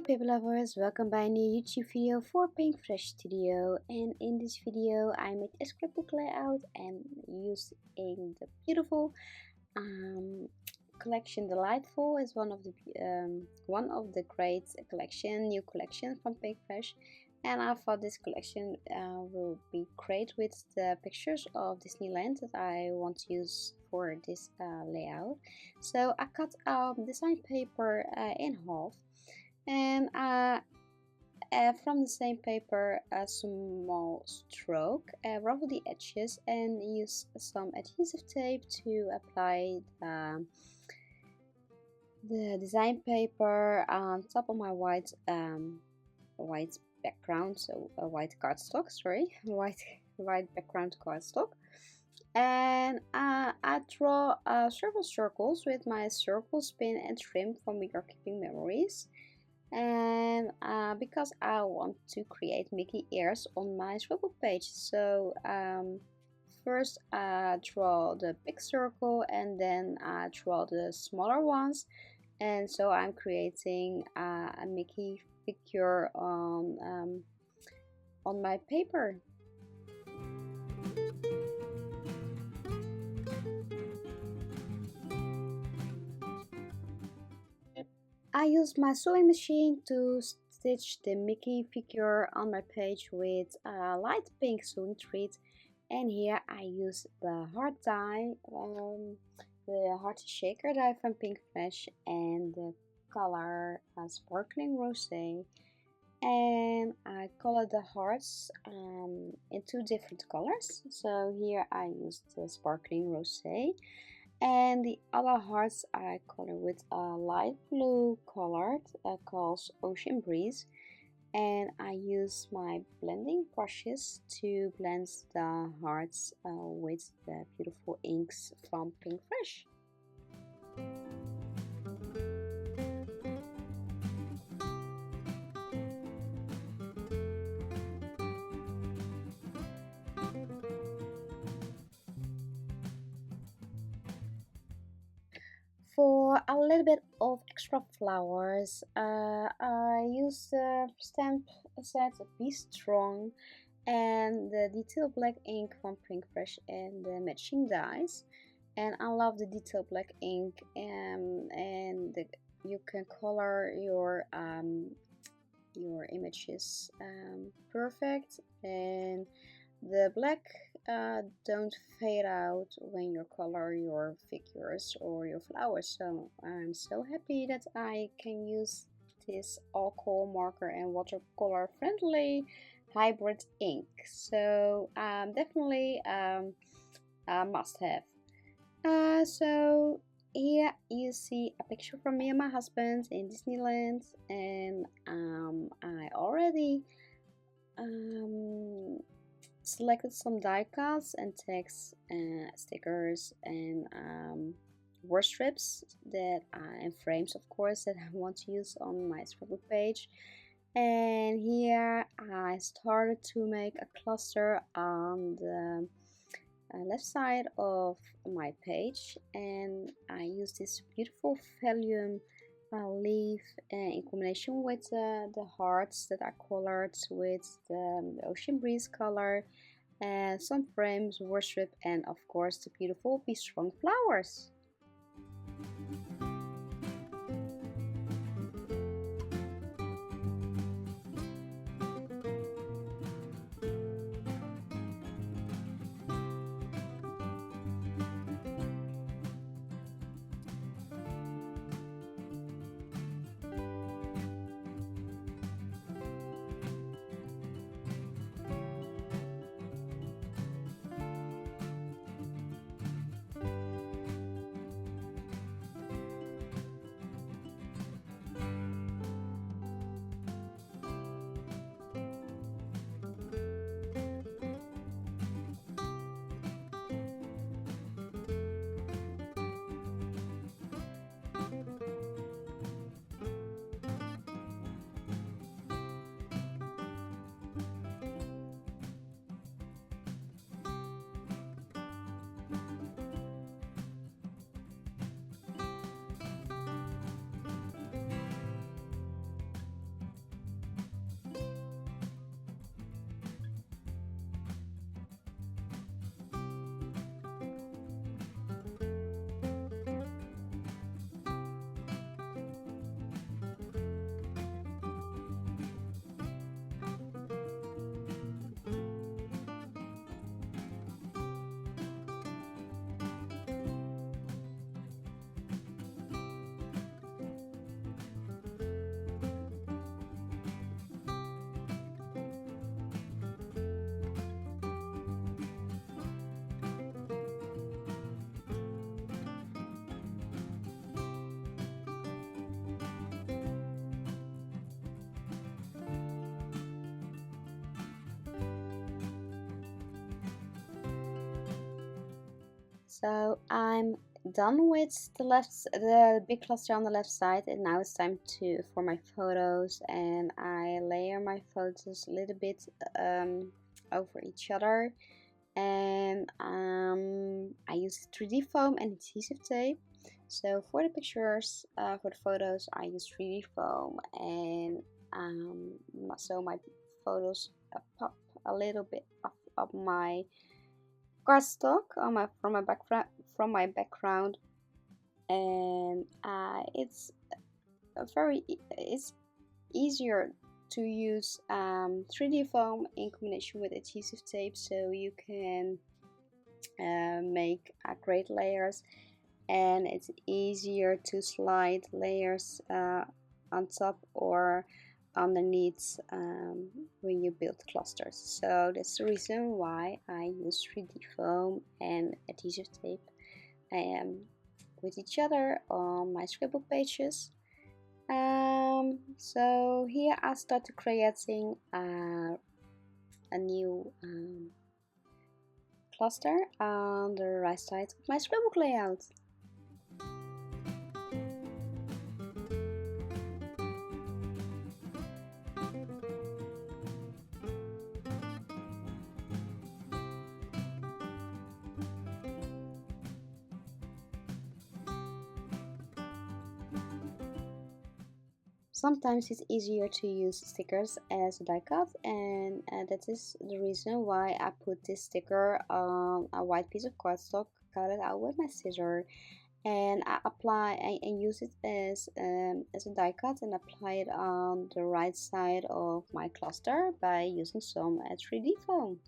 paper lovers, welcome by a new YouTube video for Pink Fresh Studio, and in this video I made a scrapbook layout and using the beautiful collection. Delightful is one of the great new collection from Pink Fresh, and I thought this collection will be great with the pictures of Disneyland that I want to use for this layout. So I cut design paper in half, and from the same paper a small stroke, ruffle the edges and use some adhesive tape to apply the design paper on top of my white background, so a white cardstock, sorry, white background cardstock. And I draw several circles with my circle, spin and trim from your keeping memories. And because I want to create Mickey ears on my Scrapbook page, so first I draw the big circle and then I draw the smaller ones, and so I'm creating a Mickey figure on my paper. I used my sewing machine to stitch the Mickey figure on my page with a light pink sewing thread, and here I use the heart die, the heart shaker die from Pink Fresh, and the color sparkling rosé, and I color the hearts in two different colors. So here I used the sparkling rosé, and the other hearts I color with a light blue colored called Ocean Breeze, and I use my blending brushes to blend the hearts with the beautiful inks from Pink Fresh. For a little bit of extra flowers, I used the stamp set Be Strong and the detail black ink from Pink Fresh and the matching dies. And I love the detail black ink, and you can color your images perfect, and the black don't fade out when you color your figures or your flowers. So I'm so happy that I can use this alcohol marker and watercolor friendly hybrid ink. So definitely a must have. So here you see a picture from me and my husband in Disneyland, and I already selected some die cuts and text, stickers, and word strips and frames, of course, that I want to use on my Scrapbook page. And here I started to make a cluster on the left side of my page, and I use this beautiful vellum leaf in combination with the hearts that are colored with the Ocean Breeze color, and some frames, worship, and of course the beautiful Be Strong flowers. So I'm done with the big cluster on the left side, and now it's time for my photos, and I layer my photos a little bit over each other, and I use 3D foam and adhesive tape. So for the pictures, for the photos, I use 3D foam, and so my photos pop a little bit of my cardstock on from my background, and it's easier to use 3D foam in combination with adhesive tape, so you can make great layers, and it's easier to slide layers on top or underneath when you build clusters. So that's the reason why I use 3D foam and adhesive tape with each other on my scrapbook pages. So here I started creating a new cluster on the right side of my scrapbook layout. Sometimes it's easier to use stickers as a die cut, and that is the reason why I put this sticker on a white piece of cardstock, cut it out with my scissors, and I apply and use it as a die cut, and apply it on the right side of my cluster by using some 3D foam.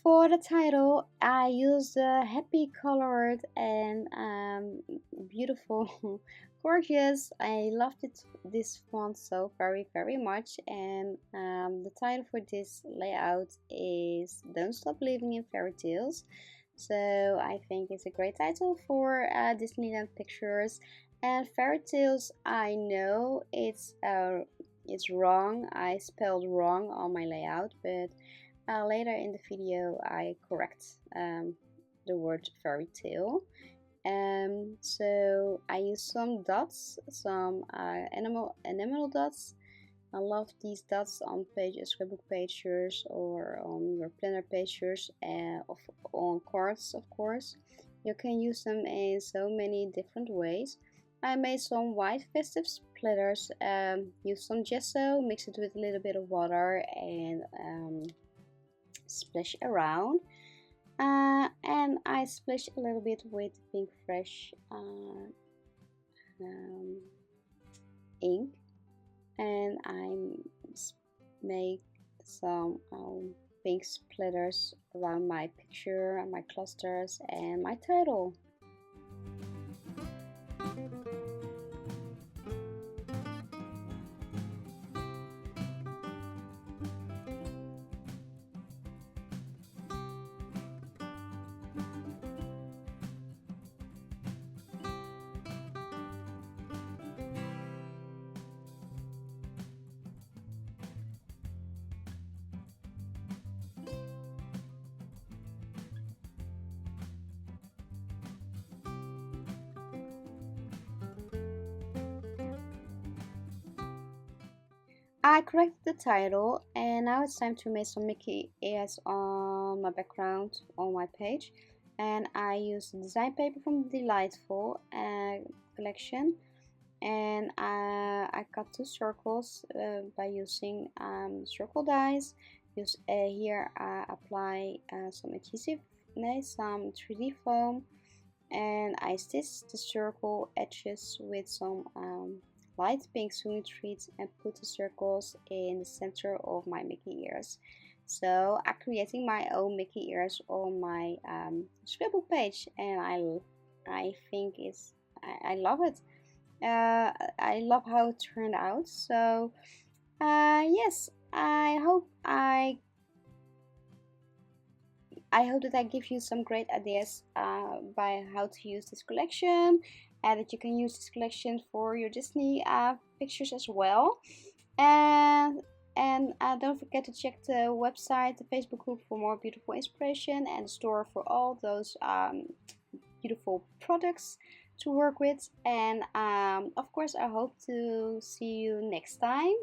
For the title, I used happy colored and beautiful, gorgeous. I loved this font so very much, and the title for this layout is "Don't Stop Living in Fairy Tales." So I think it's a great title for Disneyland Pictures. And Fairy Tales, I know it's wrong. I spelled wrong on my layout, but later in the video I correct the word fairy tale. So I use some dots, some enamel dots. I love these dots on scrapbook pages or on your planner pages, on cards, of course. You can use them in so many different ways. I made some white festive splitters, use some gesso, mix it with a little bit of water, and splash around, and I splash a little bit with pink fresh ink, and I make some pink splatters around my picture and my clusters and my title. I corrected the title, and now it's time to make some Mickey ears on my background on my page. And I use design paper from the Delightful collection, and I cut 2 circles by using circle dies. Here I apply some adhesive, some 3D foam, and I stitched the circle edges with some light pink sewing threads and put the circles in the center of my Mickey ears. So I'm creating my own Mickey ears on my Scrapbook page, and I think I love it. I love how it turned out. So yes, I hope that I give you some great ideas by how to use this collection, and that you can use this collection for your Disney pictures as well. And don't forget to check the website, the Facebook group for more beautiful inspiration, and the store for all those beautiful products to work with. And of course, I hope to see you next time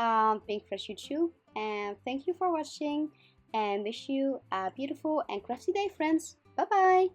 on Pink Fresh YouTube. And thank you for watching, and wish you a beautiful and crafty day, friends. Bye bye.